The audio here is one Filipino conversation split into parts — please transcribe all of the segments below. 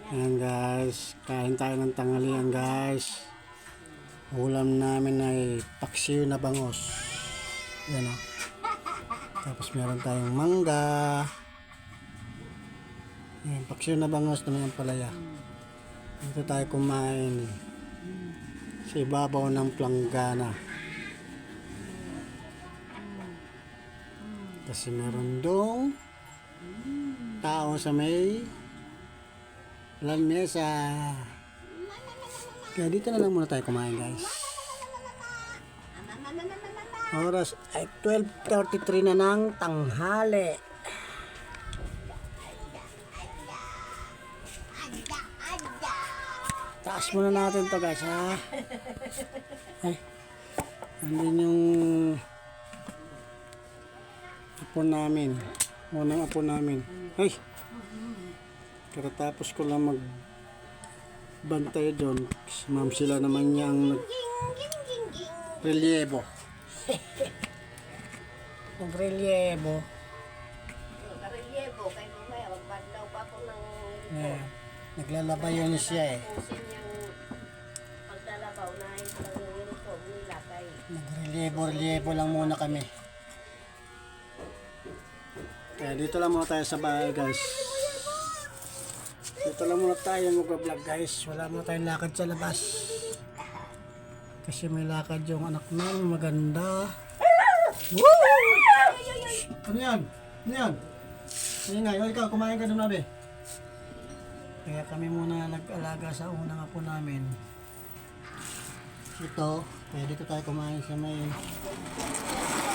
Ayan guys, kain tayo ng tanghalian guys. Ulam namin ay paksiw na bangos. Yan o. Tapos meron tayong mangga. Ayan, paksiw na bangos na may ampalaya. Dito tayo kumain sa ibabaw ng planggana. Kasi meron dong tao sa may lamesa. Kaya dito na lang muna tayo kumain guys. Oras ay 12:33 na ng tanghali. Taas muna natin to guys ha. Ay, andun yung apo namin. Unang apo namin. Ay! Katatapos ko lang magbantay doon. Ma'am sila naman niyang nag-relyebo. Nag-relyebo. Karelyebo, kay mamaya, magbandaw pa ako ng Yeah. Naglalaba yun siya eh. pusin yung pagdalabaw na yung uniform nila kay Nag-relyebo lang muna kami. Kaya dito lang muna tayo sa bahay guys. Dito lang muna tayo mag-vlog guys. Wala muna tayong lakad sa labas. Kasi may lakad yung anak namin maganda. Woo! Ano yan? Ano yan? Sige nga, ikaw kumain ka doon nabi. Kaya kami muna nag-alaga sa unang apo namin. Ito, kaya dito tayo kumain sa may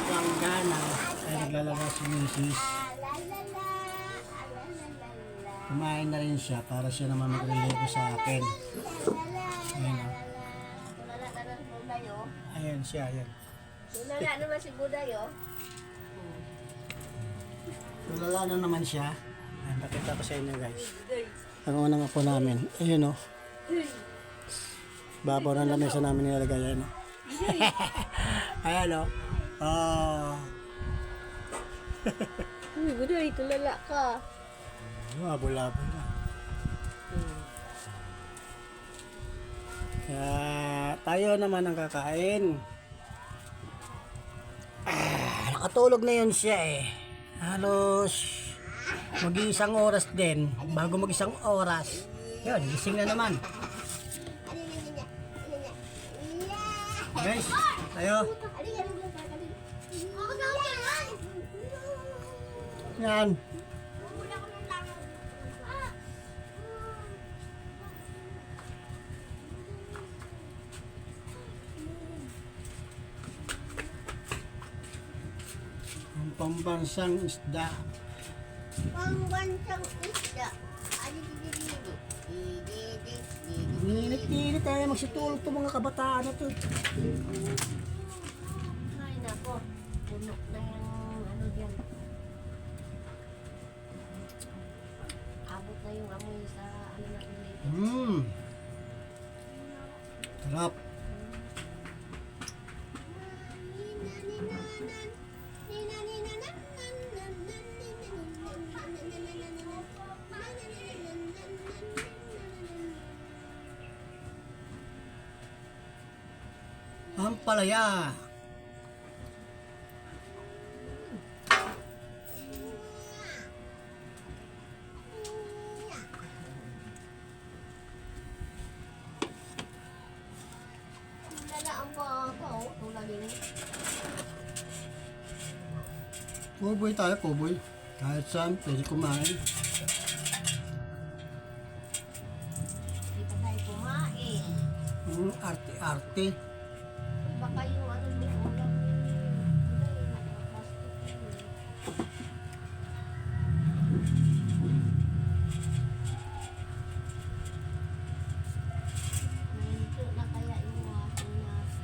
planggana. Kaya naglalaba si Mrs. Kumain na rin siya para siya naman mag-relego sa akin. Ayan o. tulala na ng budayo. Ayan siya, ayan. Tulala naman si budayo. Tulala na naman siya. Ayan, pakita ko sa inyo guys. Ang unang apo namin. Ayun o. Babaw ng lamesa namin nilalagay. Ayan o. Ayan o. Oh. Uy, buday, tulala ka. Labo-labo na. Kaya tayo naman ang kakain. Nakatulog na yun siya eh. Halos mag-iisang oras din. Bago mag-isang oras. Yun, gising na naman. Guys, tayo. Yan. Ang pambansang isda. Pangbansang isda. Ninit-ninit tayo magsitulog to mga kabataan na to. Ay nako, puno na yung ano dyan. Abot na yung amoy sa ano natin dito. Sarap. Ampalaya. Tulala ang baka, oh. Tulalin. Kuboy tayo, kuboy. Kahit saan, pwede kumain. Hindi pa tayo kumain. Arte-arte. Baka yung ano yung ulam. Hindi, nakaplastic yun. Nahito na kaya yung aking nasa.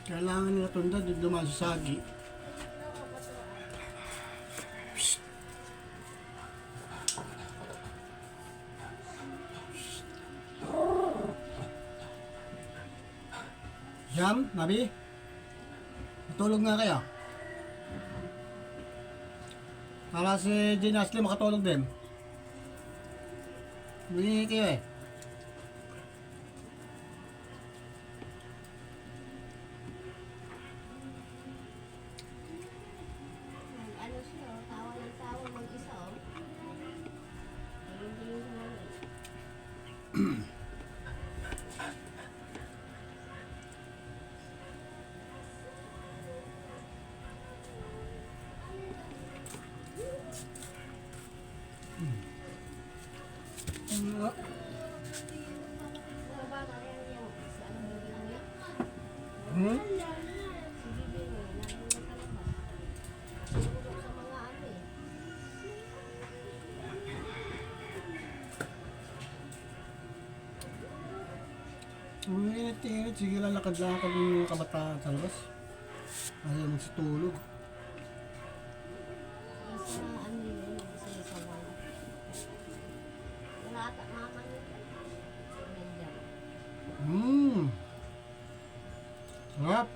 Kailangan nila tunda, dumaan sa sagi. Jam, Nabi? Matulog nga kayo. Para si Jane Ashley makatulog din. Hindi kayo eh. Ano siya, oh, tawa ng tawa mag-isa, oh. Ayun din yung ano, eh. Mga bata, yan yung si ano yung ginagawa. Hmm? Si Bibi, nandun na kalabas. Natulog sa mga ano, eh. Init-init. Sige, lalakad-lakad yung kabataan sa labas. Ayaw mo sa tulog. Isa ano yun, isa sa wala. Wala ata mama niya. Nandiyan. Sarap.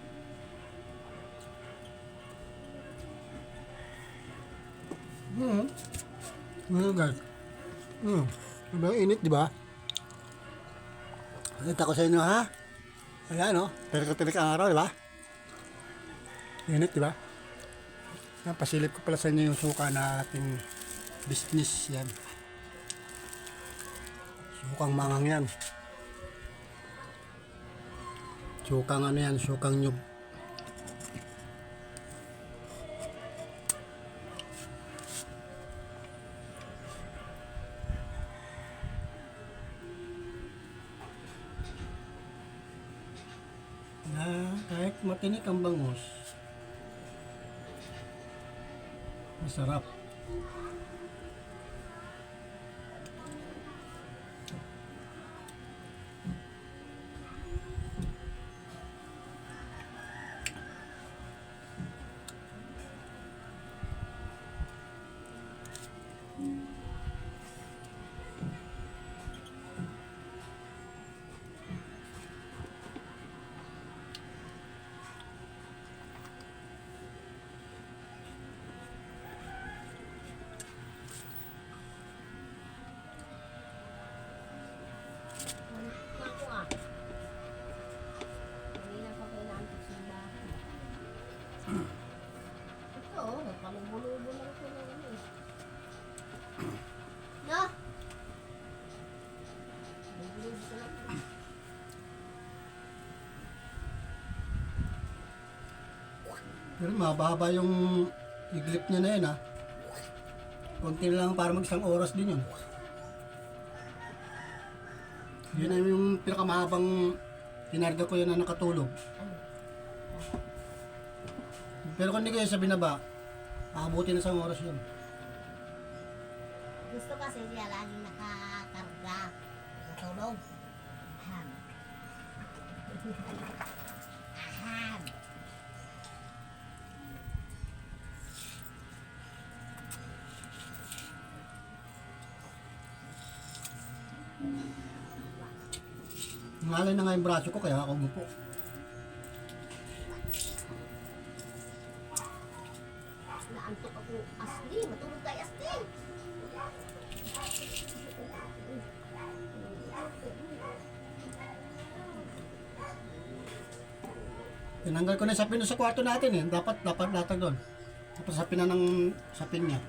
Ano guys? Sobrang init, di ba? Nakita ko sa inyo, ha? Ayan, oh. Tirik-tirik ang araw, di ba? Init, di ba? Yan, pasilip ko pala sa inyo yung suka na ating business. Yan. Sukang mangang yan. Sukang ano yan, sukang nyug. Na kahit matinik ang bangus, masarap. Naku ah. Kanina pa kayo naantok sa bahay. Ito, oh, nagpamubulubo lang ito ng ano eh. No? Bulubo ko lang. Pero mahaba yung iglip niya na yun, ha? Konti lang para mag isang oras din yun. Yun ay yung pinakamahabang kinarga ko yun na nakatulog. Pero kung hindi kayo sa binaba, aabuti na isang oras yun. Gusto kasi siya laging nakakarga. Natulog. Aham. Aham. Ngalay na nga yung braso ko kaya ako gupo. Naantok ako. Asli, matulog tayo Asli. Tinanggal ko na yung sapin doon sa kwarto natin eh. Dapat latag doon. Tapos sapin na ng sapin niya.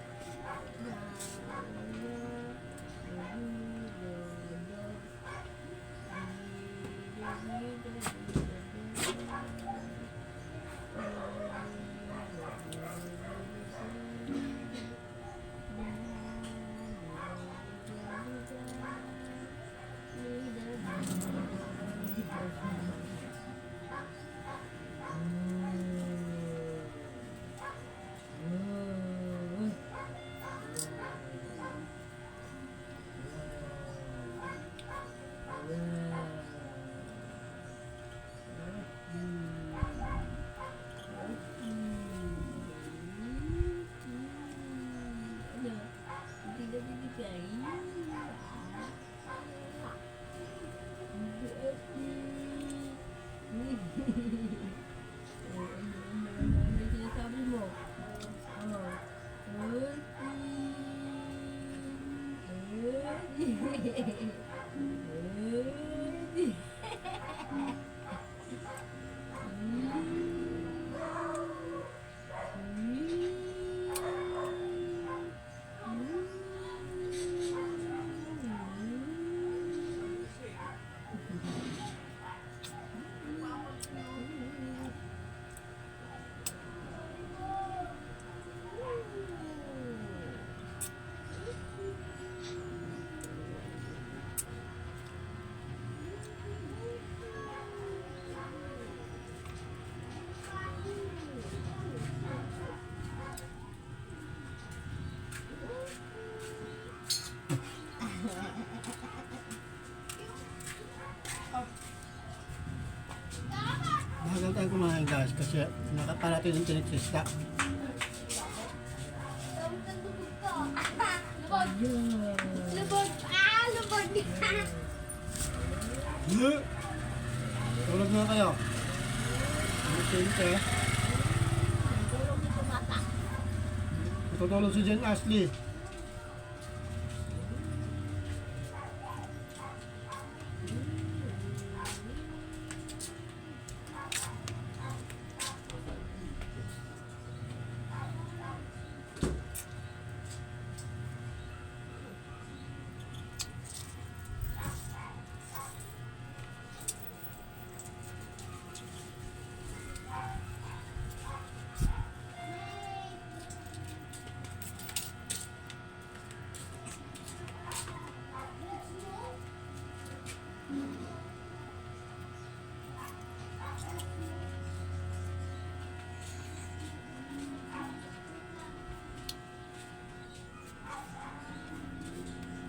Matagal tayong kumain guys kasi nakaparating yung tiniksista. Lubog! Ah! Lubog! Tulog na kayo. Siyempre, Tulog ni tumata. matutulog si Jen Ashley.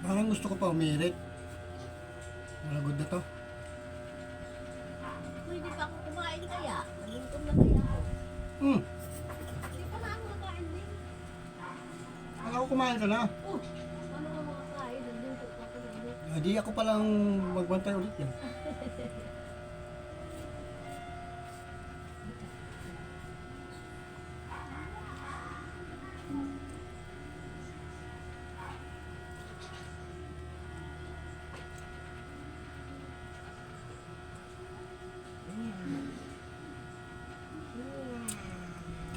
Parang gusto ko pa umirit. Malagod na to. Pwede pa ako kumain kaya? Nagutom na kaya ako. Hindi pa na ako makain din. Ako kumain ka na. Oh! Ano nga makakain? Nandito pa ako nandito. Hindi ako palang magbantay ulit yan.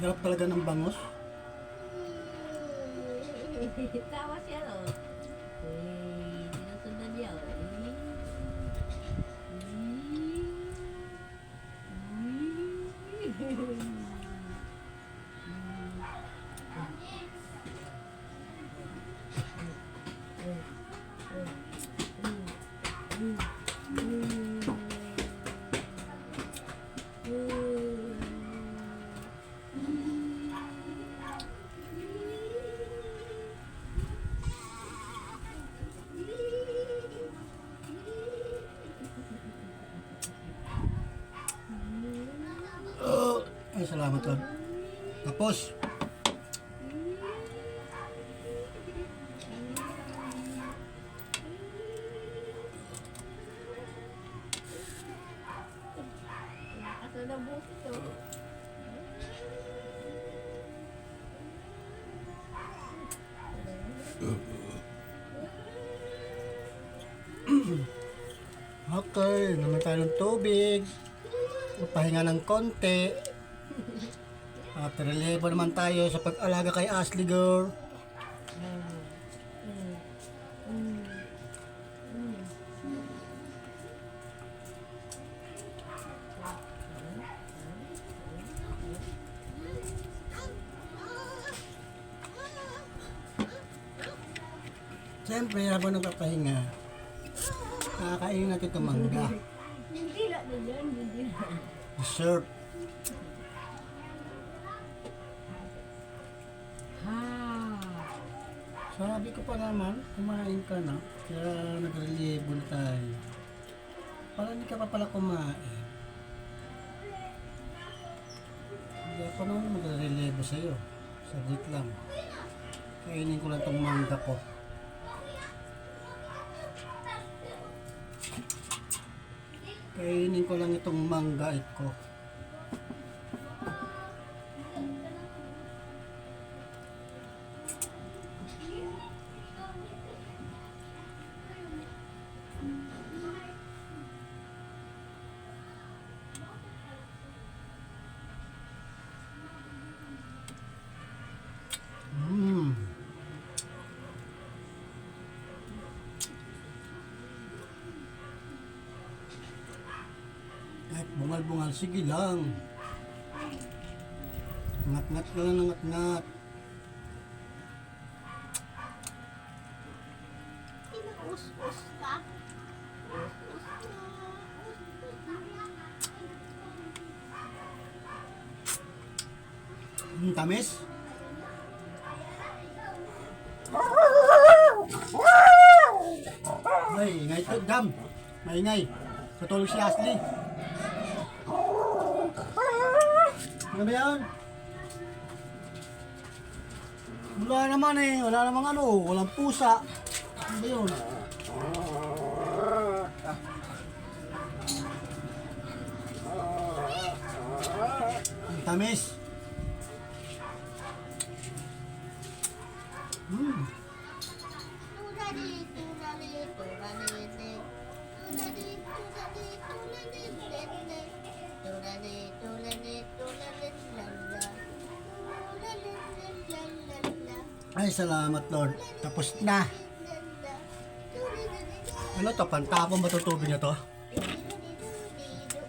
Hirap talaga ng bangus. Tawa siya, oh. Sinusundan niya, oh. Ay, salamat Lord. Tapos, Asa na busit, oh. okay, naman tayo ng tubig. Pahinga ng konti. At relievo naman tayo sa pag-alaga kay Ashley girl. Siyempre, habang nagpapahinga, kakainin natin itong mangga. Hindi na yan, hindi na. Dessert. Sabi ko pa naman, kumain ka na. Kaya nag-relieve na tayo. Para hindi ka pa pala kumain. Hindi ako naman mag-relieve sa'yo. Saglit lang. Kainin ko lang itong mangga ko. Kainin ko lang itong mangga ko. Kahit bungal-bungal, sige lang. Ngat-ngat ka lang ng ngat-ngat. Us-us ka. Us-us na. Tamis? Ay, ingay to, Dam. Maingay. Tutulog si Ashley. Ano ba yan? Wala naman eh. Wala namang ano. Walang pusa. Ano ba yun? Ang tamis. Ay, salamat Lord. Tapos na. Ano to? Pantapon ba itong tubig na to?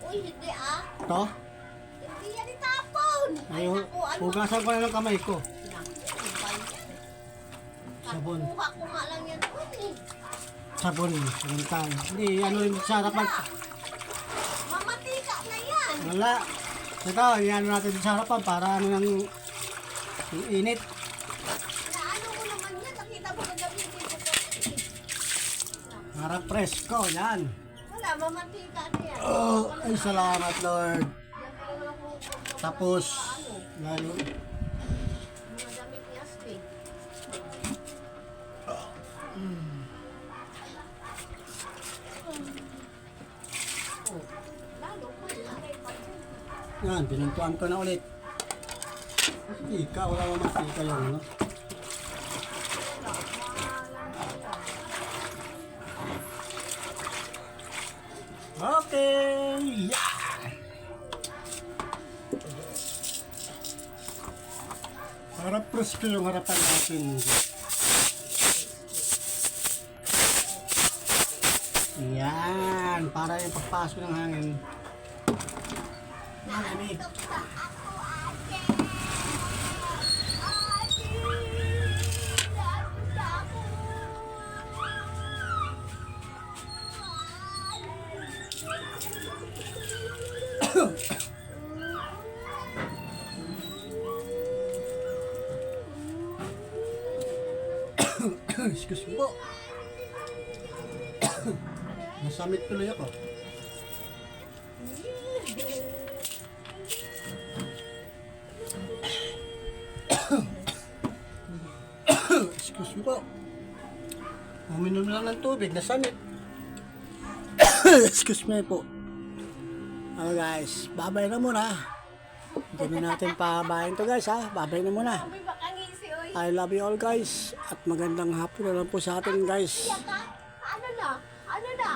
Uy, hindi ah. To? Hindi yan itapon. Ay, Ayun. naku, ano? Hugasan ko na ng kamay ko. Sabon. Kuha ko nga lang yan. Uy, Sabon. Sabuntan. Hindi, ano yung sa harapan. mamatika na yan. Wala. Ito, yan natin sa harapan para ano ng yung init. Na ano mo naman yan. Nakita mo kagabi dito ko. Para presko, yan. Wala, mamatika na yan. Oh, ay salamat Lord. Yan pa naman ako. Tapos, Ano? lalo, Mga damit ni Aspi. Oh, lalo pa laki pa yun. yan, pinuntuan ko na ulit. Ika, wala naman ika yung ano. Okay, yeah! Para presko yung harapan natin. Yan, para yung pagpasok ng hangin. Malamig. Tuksa ako, ate. Ate. Tuksa ako. Excuse me po. Nasamit tuloy ako. Excuse me po. Uminom lang ng tubig, nasamit. Excuse me po. Ano guys, babay na muna. Hindi na natin pabayin to guys ha. Babay na muna. May bakangisi, oy. I love you all guys. At magandang hapon na lang po sa atin guys. Ano na? Ano na?